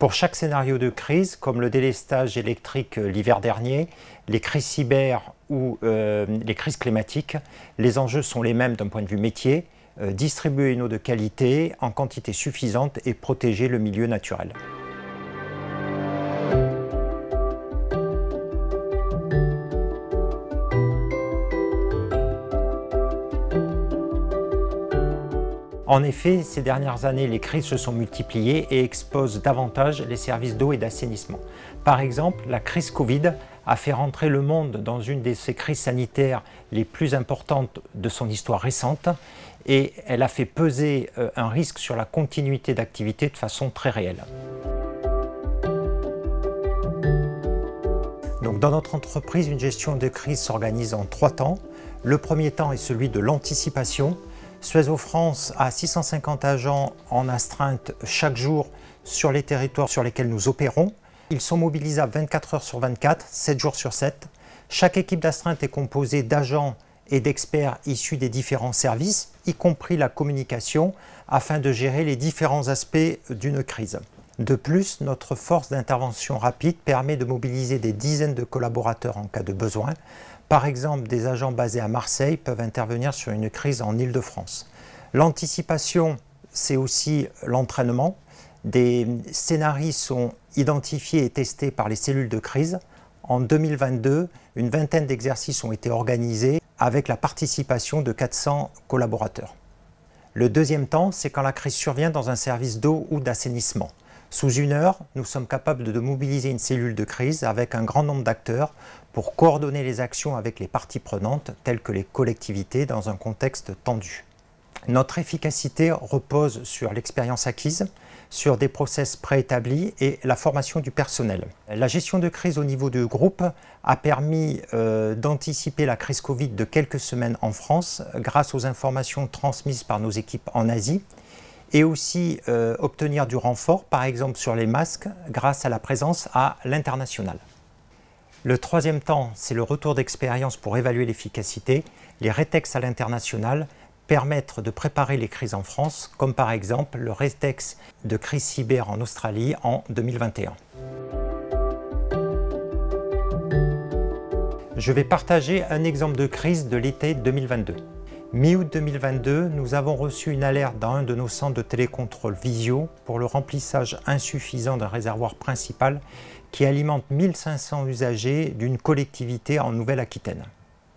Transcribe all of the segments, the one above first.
Pour chaque scénario de crise, comme le délestage électrique l'hiver dernier, les crises cyber ou les crises climatiques, les enjeux sont les mêmes d'un point de vue métier, distribuer une eau de qualité en quantité suffisante et protéger le milieu naturel. En effet, ces dernières années, les crises se sont multipliées et exposent davantage les services d'eau et d'assainissement. Par exemple, la crise Covid a fait rentrer le monde dans une de ces crises sanitaires les plus importantes de son histoire récente et elle a fait peser un risque sur la continuité d'activité de façon très réelle. Donc, dans notre entreprise, une gestion de crise s'organise en 3 temps. Le premier temps est celui de l'anticipation. Suez France a 650 agents en astreinte chaque jour sur les territoires sur lesquels nous opérons. Ils sont mobilisables 24 heures sur 24, 7 jours sur 7. Chaque équipe d'astreinte est composée d'agents et d'experts issus des différents services, y compris la communication, afin de gérer les différents aspects d'une crise. De plus, notre force d'intervention rapide permet de mobiliser des dizaines de collaborateurs en cas de besoin. Par exemple, des agents basés à Marseille peuvent intervenir sur une crise en Île-de-France. L'anticipation, c'est aussi l'entraînement. Des scénarios sont identifiés et testés par les cellules de crise. En 2022, une vingtaine d'exercices ont été organisés avec la participation de 400 collaborateurs. Le deuxième temps, c'est quand la crise survient dans un service d'eau ou d'assainissement. Sous 1 heure, nous sommes capables de mobiliser une cellule de crise avec un grand nombre d'acteurs pour coordonner les actions avec les parties prenantes, telles que les collectivités, dans un contexte tendu. Notre efficacité repose sur l'expérience acquise, sur des process préétablis et la formation du personnel. La gestion de crise au niveau du groupe a permis d'anticiper la crise Covid de quelques semaines en France grâce aux informations transmises par nos équipes en Asie et aussi obtenir du renfort, par exemple sur les masques, grâce à la présence à l'international. Le troisième temps, c'est le retour d'expérience pour évaluer l'efficacité. Les rétex à l'international permettent de préparer les crises en France, comme par exemple le rétex de crise cyber en Australie en 2021. Je vais partager un exemple de crise de l'été 2022. Mi-août 2022, nous avons reçu une alerte dans un de nos centres de télécontrôle Visio pour le remplissage insuffisant d'un réservoir principal qui alimente 1500 usagers d'une collectivité en Nouvelle-Aquitaine.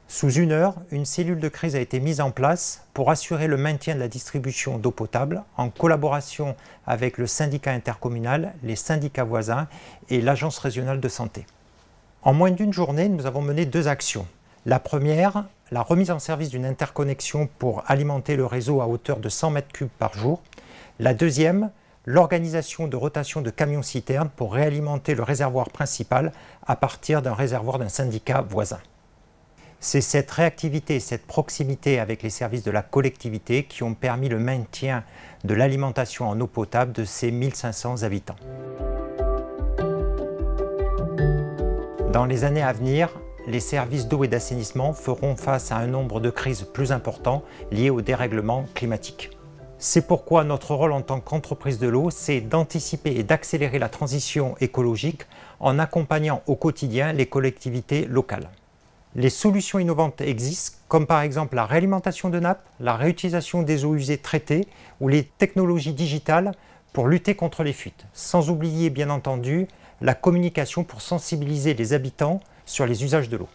Sous 1 heure, une cellule de crise a été mise en place pour assurer le maintien de la distribution d'eau potable en collaboration avec le syndicat intercommunal, les syndicats voisins et l'agence régionale de santé. En moins d'1 journée, nous avons mené 2 actions. La première, la remise en service d'une interconnexion pour alimenter le réseau à hauteur de 100 m3 par jour. La deuxième, l'organisation de rotation de camions-citernes pour réalimenter le réservoir principal à partir d'un réservoir d'un syndicat voisin. C'est cette réactivité et cette proximité avec les services de la collectivité qui ont permis le maintien de l'alimentation en eau potable de ces 1500 habitants. Dans les années à venir, les services d'eau et d'assainissement feront face à un nombre de crises plus important liées au dérèglement climatique. C'est pourquoi notre rôle en tant qu'entreprise de l'eau, c'est d'anticiper et d'accélérer la transition écologique en accompagnant au quotidien les collectivités locales. Les solutions innovantes existent, comme par exemple la réalimentation de nappes, la réutilisation des eaux usées traitées ou les technologies digitales pour lutter contre les fuites. Sans oublier bien entendu la communication pour sensibiliser les habitants sur les usages de l'eau.